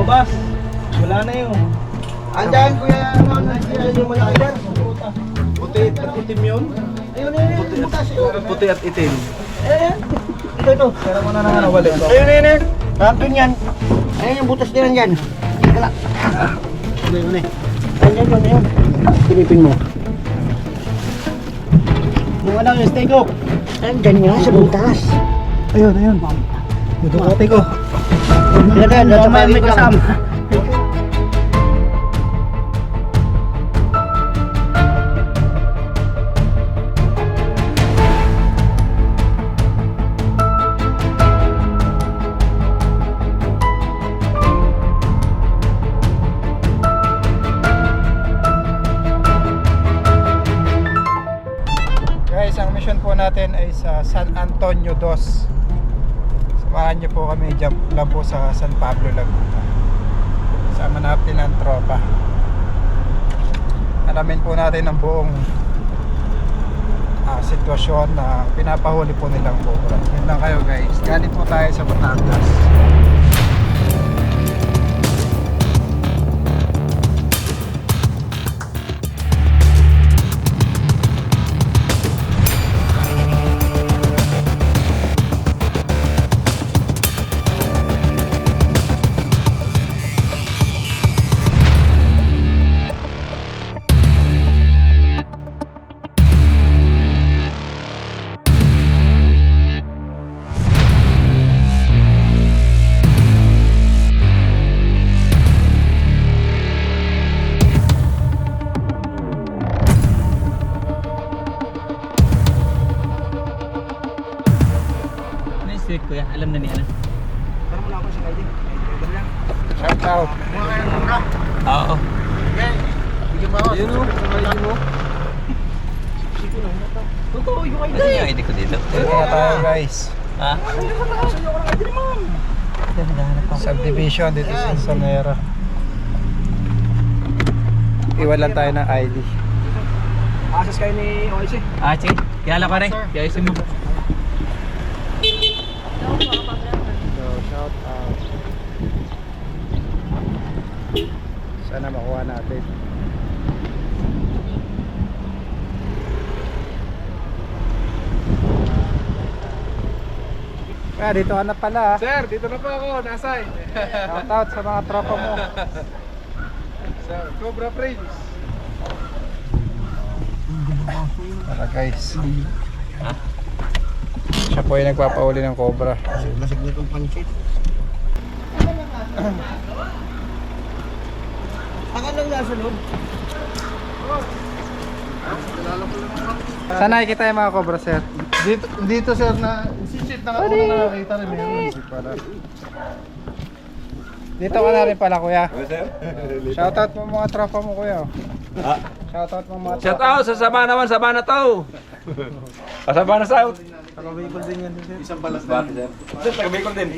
lumabas. Wala na yun. Andyan, kuya, nandiyan yung malaki yan. Puti at itim yun. Ayun, ayun, butas. Puti at itim. Ayun, ito. Pero mo na naman nawalik. Ayun, ayun. Nandun yan. Ayun yung butas nila yan. Wala. Ayun, ayun. Ayun. Pinipin mo. Yung ano yung steak ko. Andyan nga sa butas. Ayun, ayun. Dudukote ko. Yan, nasa may kasama. Guys, ang mission po natin ay sa San Antonio Dos. Samahan niyo po kami jump lang po sa San Pablo, Laguna. Sama natin ang tropa. Alamin po natin ang buong sitwasyon na pinapahuli po nilang cobra. Yun lang kayo guys. Galing po tayo sa Batangas. Sweet kuya, alam na niya na. Parang wala ako sa ID. Shout out. Oo. Bigyan mo ako. Ayun o, ID mo. Totoo, yung ID. Ano yung ID ko dito? Kaya tayo guys. Ha? Subdivision dito sa Sonera. Iwalan tayo ng ID. Access kayo ni OIC. Ah, sige. Kilala ko rin. Kaya isin mo. So, shout out. Sana makuha natin. Kaya dito ka na pala. Sir, dito na po ako, nasay. Shout out sa mga tropa mo. Sir, Cobra Prince. Tara guys. Ha? Siya po yung nagpapauli ng cobra. Masig na itong pancit. Ang anong nasa loob? Saan nakikita yung mga cobra, sir? Dito sir na, sisit na ako na nakakita rin meron. Dito ka na rin pala, kuya. Shoutout mo mga tropa mo, kuya. Shoutout mo mga Shout tropa. out sa Sabana naman, Sabana to. Sabana South. Taga-Bicol din yan. Isang balas na. Sir, taga Bicol din.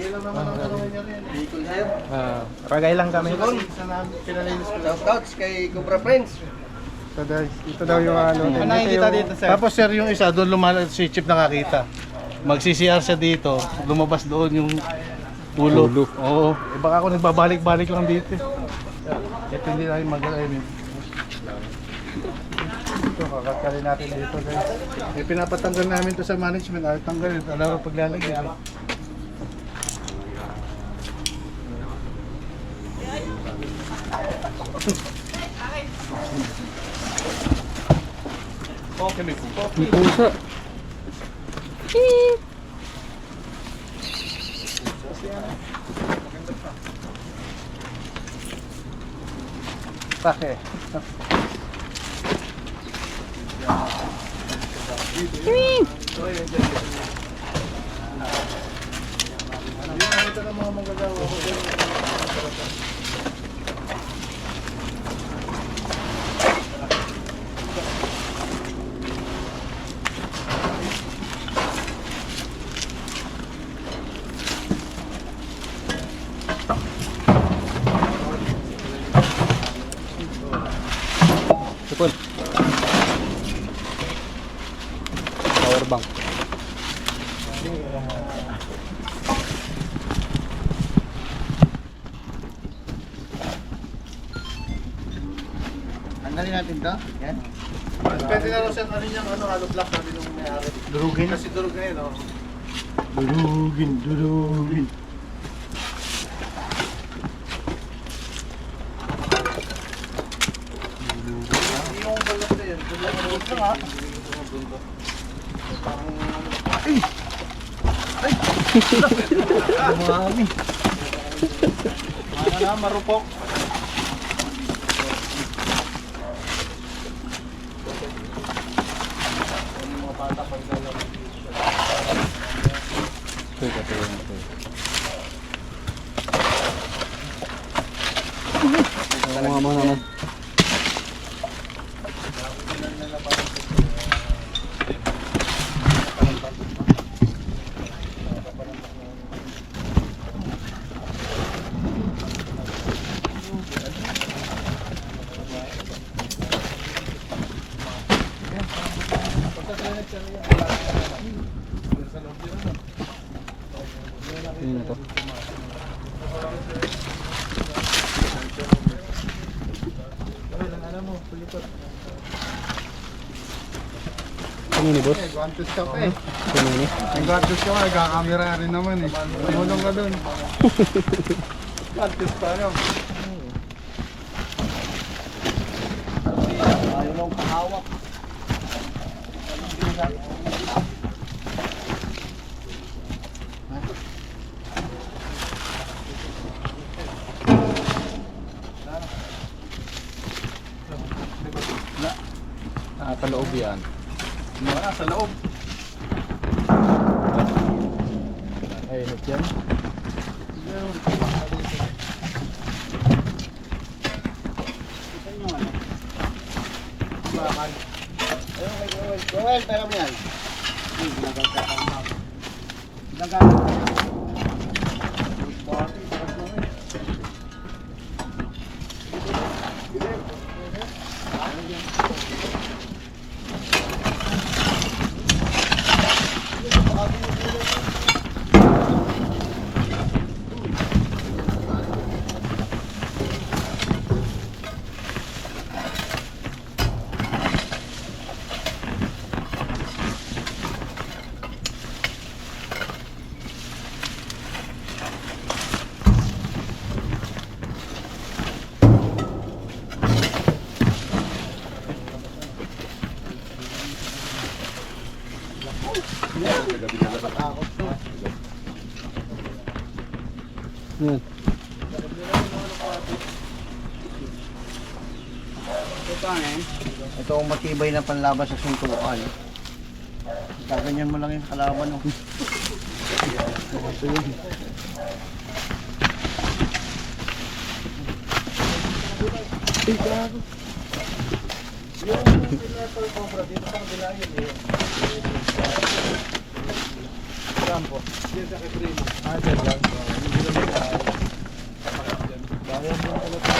Ragay lang kami. Shoutouts kay Cobra Prince. So, ito daw yung ano. Ano nakikita dito sir? Tapos sir yung isa doon lumalas si Chip nakakita. Mag-CCR siya dito, lumabas doon yung ulo. Oo. Eh baka ako nagbabalik-balik lang dito. Ito hindi tayo mag-alim. Ito, kakatkalin natin dito, guys. Eh pinapatanggal namin to sa management, ay tanggalin, alam mo paglalagyan. May pusa. Pake. Ito na mga manggagawa ko. Sipon. Power bank. Tanggalin natin to. Yan. Pwede na lang siya ano niyang hollow block sabi nung may-ari. Durugin. Kasi durog na yun, oh. Durugin. Yung balak na yun, doon lang nga. Dumami. Ano na, marupok. Advantage ka pa eh. Advantage ka pa, nagkakamera rin naman eh. Tumulong ka dun. Advantage pa yun. Ayaw lang kahawak. Nakapaloob yan. Wala, sa loob. Ay, init yan. Joel, pera mo yan. Ito ang matibay na panlaban sa suntukan. Gaganyan mo lang yung kalaban. Oh. Ito yun. Ay, gago. Yung pinapal cobra dito sa kabila yun eh. Saan po? Diyan sa Katrina. Diyan lang. Bayan mo talaga.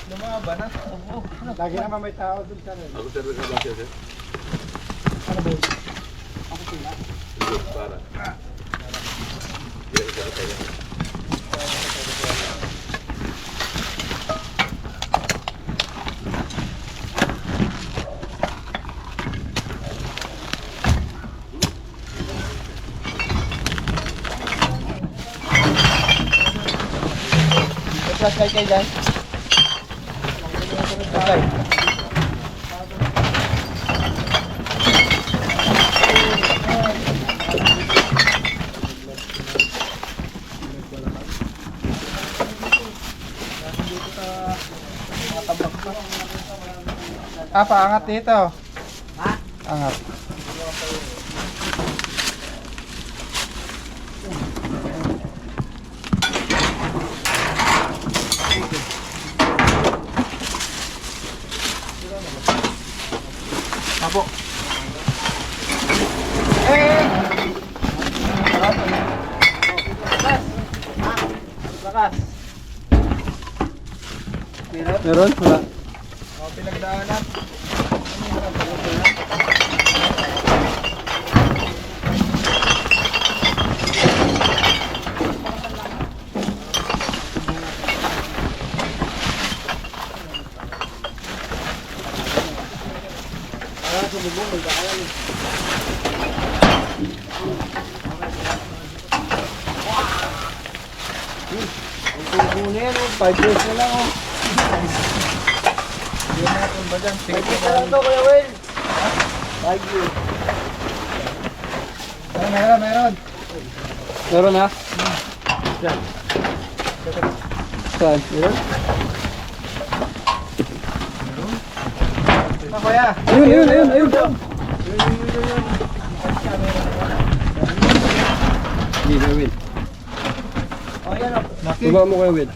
Lumaba na. Lagi naman may tao dun sa rin. Ako server ka ba siya, sir? Ano ba yun? Ako sila. Hindi, para. Kaya isa kayo. flashlight kayo dyan. Flashlight. Paangat dito. Ha? Angat. Apo. Lakas. Meron? Wala. Pinagdaanan. Ang na yan, 5 years na lang oh. Yun na kung ba dyan. Sige po. Ito, Kuya Will. 5 years. Meron. Meron na? Saan? Meron? Ito kuya. Ayun. Hindi, Kuya Will. Oh, yan oh. Baba mo, Kuya Will.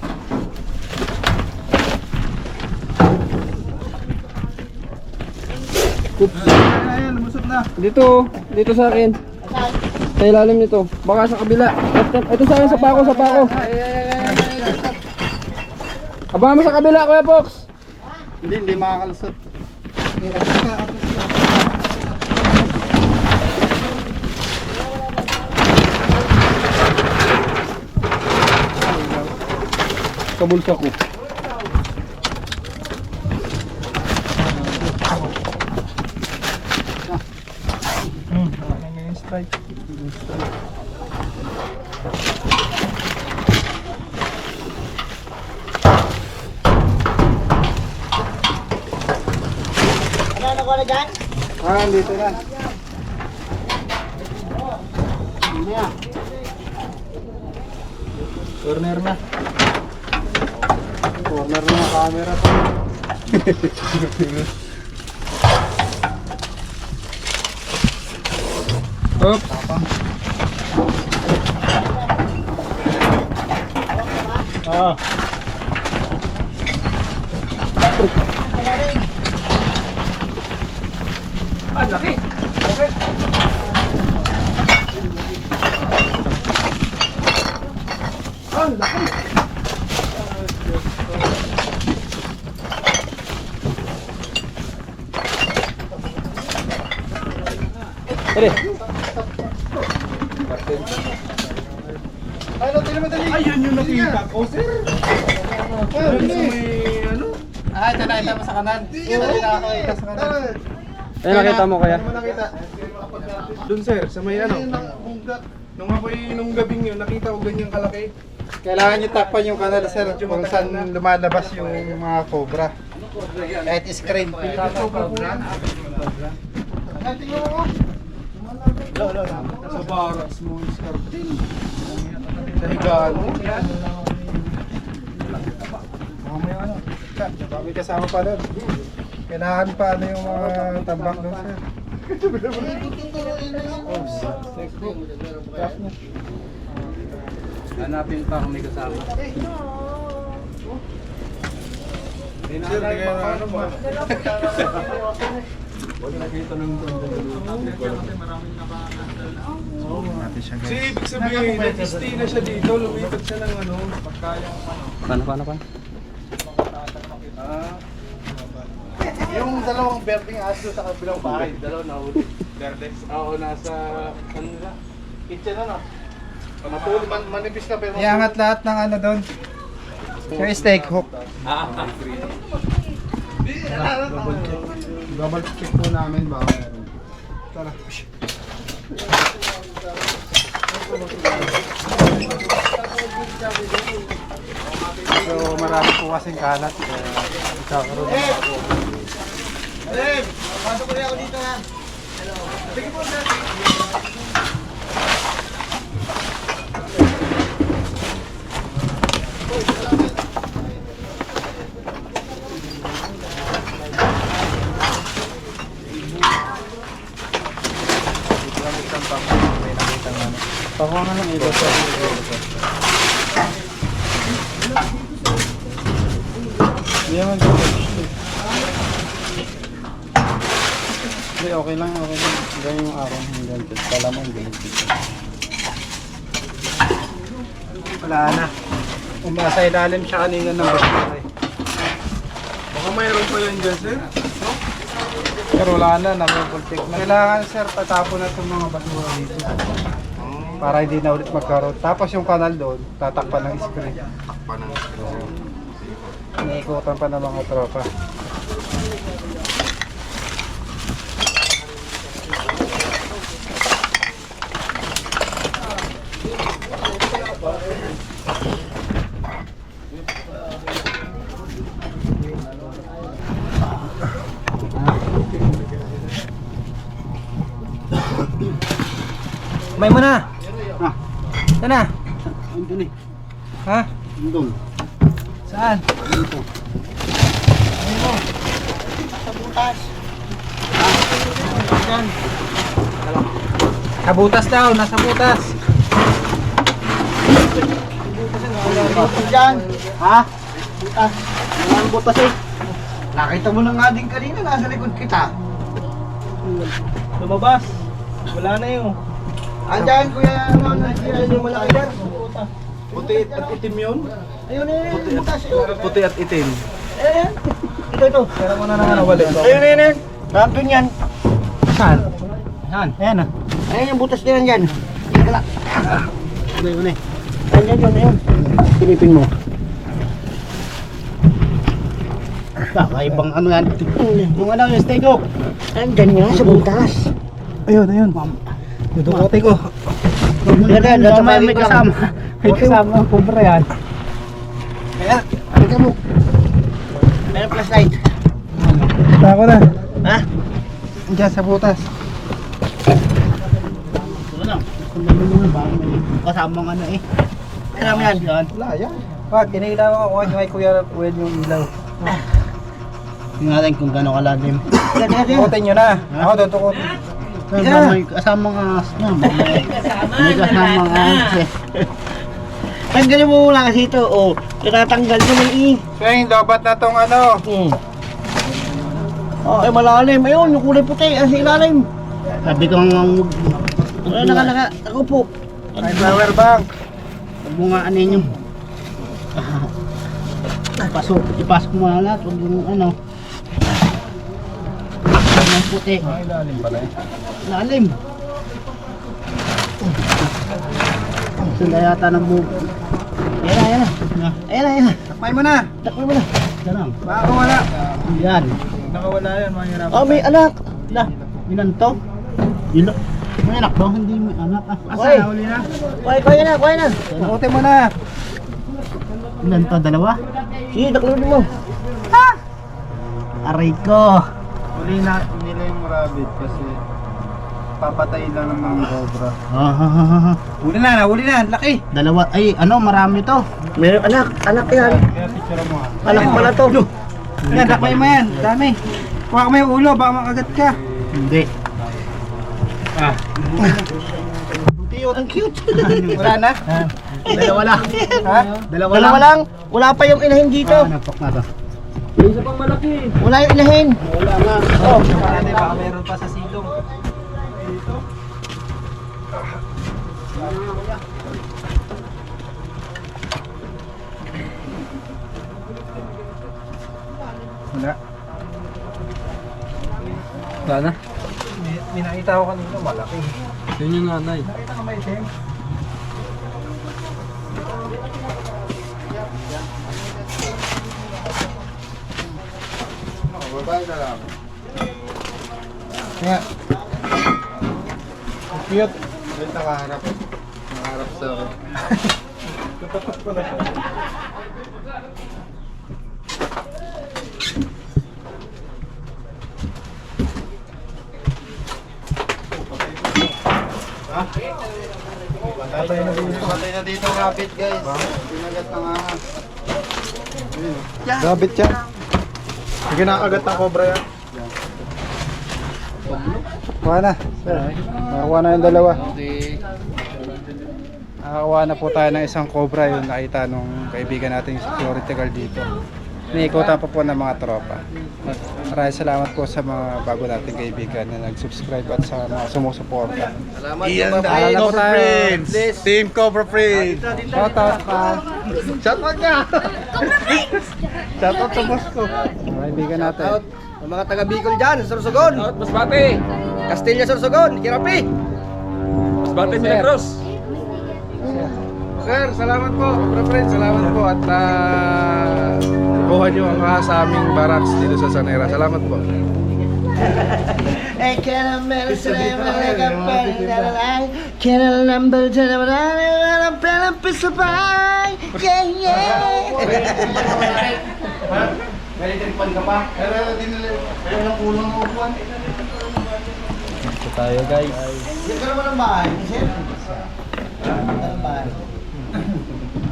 Ayun, lumusot na. Dito sa akin. Sa ilalim nito. Baka sa kabila. Ito sa akin, sa pako. Abangan mo sa kabila, Kuya Fox. Hindi makakalusot. Kabulsa ko. Ano yung strike? Ano nakuha na dyan? Dito na. Hindi na. Corner na. Corner na camera to. Oops. Ah. Ayun yung nakita ko, sir. Ito nakita mo sa kanan. Ito nakita sa kanan. Ayun, nakita mo kaya? Doon sir, sa may ano, nung ako'y nung gabing yun, nakita ko ganyang kalaki. Kailangan nyo takpan yung kanal, sir, kung saan lumalabas yung mga cobra. Kahit screen. Sa barracks mo, Scarpin. Sa higaan mo. Mamaya ano, may kasama pa doon. Kailangan pa ano yung mga tambak doon, sir. Hanapin pa kung may kasama. Sir, di kaya ano ba? So, ibig sabihin, nag-stay na siya dito, lumipat siya ng ano, pagkayang ano. Paano? Yung dalawang berdeng aso sa kabilang bahay, dalawa na huli. Verdes. Oo, nasa ano nila? Kitchen ano? Matulog, manipis na pero Iangat lahat ng ano doon. Yung steak hook. Double check po namin ba? Tara. So marami po kasing kalat. Kaya magkakaroon na ako. Pasok ko rin ako dito ha. Pakuha nga lang ito sa hindi naman dito. Hindi, okay lang. Ganyan yung araw. Hanggang dito. Kala mo yung ganyan dito. Wala na. Umasa ilalim siya kanina ng basura eh. Baka mayroon pa yan dyan, sir. Pero wala na, namipultik na. Kailangan sir, patapon na itong mga basura dito. Para hindi na ulit magkaroon. Tapos yung kanal doon, tatakpan ng screen. Iniikutan pa ng mga tropa. May mo na. Saan na? Andun eh. Ha? Andun. Saan? Dito. Ayun mo. Sa butas. Diyan. Sa butas daw, nasa butas. Diyan. Ha? Butas. Ang butas eh. Nakita mo na nga din kanina, nasa likod kita. Lumabas. Wala na yun. Andyan, kuya, nandiyan yung malaki yan. Puti at itim yun. Ayun, ayun, butas. Ayun. Puti at itim. Ayan. Ito. Pero mo na naman nawala. Ayun, ayun. Nandun yan. Saan? Saan? Ayan ah. Ayun yung butas din yan. Kala. Ayun, ayun. Ayun, yun, ayun. Silipin mo. Kakaibang ano yan. Yung ano yung steak ko. Andyan nga sa butas. Ayun. Dudukote ko. Yan, may kasama. May kasama ang kubra yan. Kaya, tingnan mo. Meron flashlight. Ako na. Ha? Diyan sa butas. Wala. Kung naman mo ba, may kasamang ano eh. Kaya mo yan. Wala yan. Wag, inilaw ako. May kuya Wed yung ilaw. Tingnan natin kung gano'ng kalalim. Dudukotin nyo na. Ako dudukotin. May kasamang ahas niya. May kasamang ahas eh. Tanggalin mo muna kasi ito. O, tinatanggal mo ng i. Swing, dapat na tong ano. Oh, eh malalim. Ayun, yung kulay puti. Ang ilalim. Sabi ko nga, ako po. May flower bank. Huwag mo nga anin yung ipasok mo na lahat. Huwag yung ano. Ang puti. Ay, lalim pala eh. Lalim. Sila yata ng buko. Ayan na. Takmay mo na. Takbo mo na. Diyan lang. Baka wala. Yan. Nakawala yan, mga hirap. Oh, may anak. Ilan to? Ilan? May anak to? Hindi may anak ah. Asa, nahuli na? Kuya na. Dudukotin mo na. Ilan to? Dalawa? Sige, taklodin mo. Ha? Aray ko. Huli na nila yung rabbit kasi papatay lang ng mga cobra. Huli na, laki. Dalawa, ay ano, marami to. Meron anak yan. Kaya picture mo ha. Anak pala to. Yan, takmay mo yan, dami. Kuha mo yung ulo, baka makagat ka. Hindi. Ang cute. Wala na? Dalawa lang. Ha? Dalawa lang. Wala pa yung inahin dito. Napak na to. Isa pang malaki. Wala yung inahin. Wala nga. Oh, baka meron pa sa silong. Wala. Wala na. May nakita ko kanina malaki. Yun yung nanay. Nakita ka ba itim? Babae na lang. Nga. Cute. Wait, nakaharap. Nakaharap sa akin. Patay na dito rabbit guys. Pinagat ng ahas. Rabbit yan. May kinakagat ng cobra yan. Kuha na. Sir. Nakakuha na yung dalawa. Nakakuha na po tayo ng isang cobra yung nakita nung kaibigan nating security guard dito. Niikutan pa po ng mga tropa. Maraming salamat po sa mga bago nating kaibigan na nag-subscribe at sa mga sumusuporta. Iyan Paalala dahil po Cobra tayo. Prince. Team Cobra Prince. Shoutout pa. Shoutout niya. Shoutout sa boss ko. Mga kaibigan natin. Ang mga taga Bicol dyan, Sorsogon. Out, Masbate! Castilla, Sorsogon, Kirapi. Masbate, Milagros! Sir, salamat po. Cobra Friends, salamat po. At kuha nyo ang sa aming barracks dito sa Sanera. Salamat po. I can't manage to live like a party that I like. Can't remember to never die. I'm playing a piece of pie. Yeah, yeah. May tripan ka pa? Pero lang kulang ng upuan. Ito tayo guys. Dito naman ang bahay, sir. Ang bahay.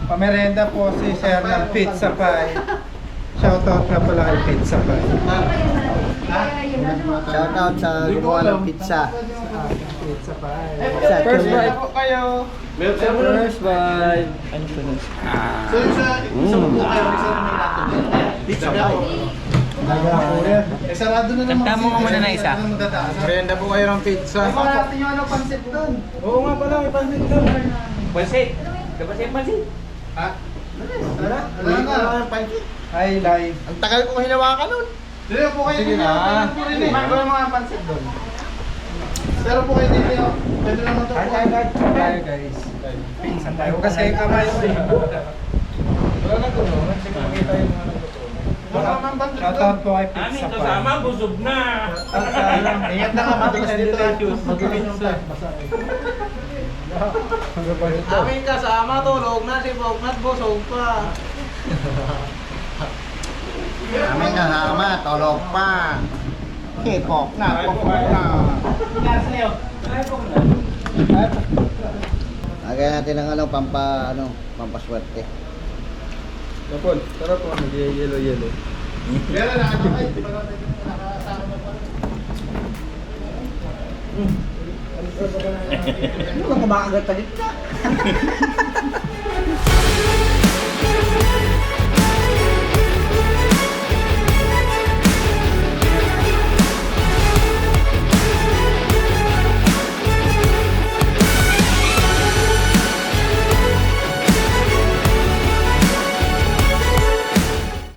Pamerenda po si Sir ng Pizza Pie. Shoutout nga pala kay Pizza Pie. Shout out sa gumawa ng pizza. Pizza Pie. First bite. kayo. First bite. Ano to nun? So yung sa buko kayo, isa na may natin. Pizza po. Eh sarado na naman. Tama mo muna na isa. Merienda po kayo ng pizza. Wala natin yung ano, pansit doon. Oo nga pala, may pansit doon. Pansit! Dapat siya pansit? Wala nga, pansit. Hi, live. Ang tagal ko hinawakan nun. Dito po kayo Sige dito. na. Wala mga pansit doon. Pero po kayo dito. Pwede naman ito. Tayo guys. Pizza tayo. Kasi yung kamay. Wala na ko. Sige makita yung mga Shoutout po kay Pizza Pie. busog na! ingat na ka matigas dito. Mag-pizza. Aming kasama, tulog na si Boknat, busog pa. Aming kasama, tulog pa. Si Boknat, busog na. Lagyan natin ng pampaswerte. Napol, tara po. Nag-yellow. Meron na ano kayo. Ano ka kumakagat ka dito?